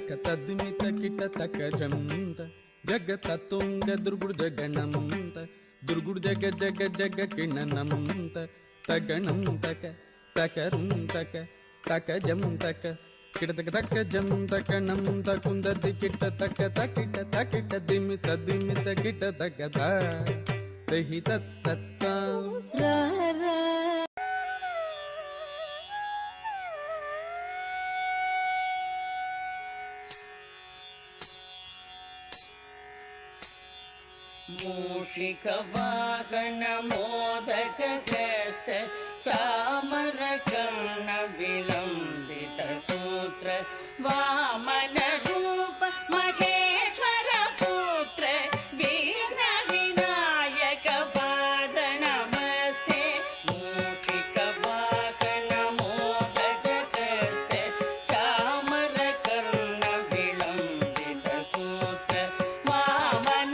ತಕ ತದ್ಮಿತ ಕಿಟ ತಕ ಜಂತ ಜಗ ತತ್ತುಂಗ ದುರ್ಗುಡ್ ಜಗಣಂತ ದುರ್ಗುಡ್ ಜಗ ಜಗ ಜಗ ಕಿಣನಂತ ತಗಣಂ ತಕ ತಕರುಂ ತಕ ತಕ ಜಂ ತಕ ಕಿಟ ತಕ ತಕ ಜಂ ತಕ ನಂ ತಕುಂದದಿ ಕಿಟ ತಕ ತಕಿಟ ತಕಿಟ ದಿಮಿತ ದಿಮಿತ ಕಿಟ ತಕ ತಹಿ ತತ್ತ ಮೂಷಿಕ ವಾಹನ ಮೋದಕ ಹಸ್ತ ಚಾಮರ ಕರ್ಣ ವಿಲಂಬಿತ ಸೂತ್ರ ವಾಮನ ರೂಪ ಮಹೇಶ್ವರ ಪುತ್ರ ವಿಘ್ನ ವಿನಾಯಕ ಪಾದ ನಮಸ್ತೆ. ಮೂಷಿಕ ವಾಹನ ಮೋದಕ ಹಸ್ತ ಚಾಮರ ಕರ್ಣ ವಿಲಂಬಿತ ಸೂತ್ರ ವಾಮನ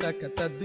ತಕ್ಕ ತದ್ದಿ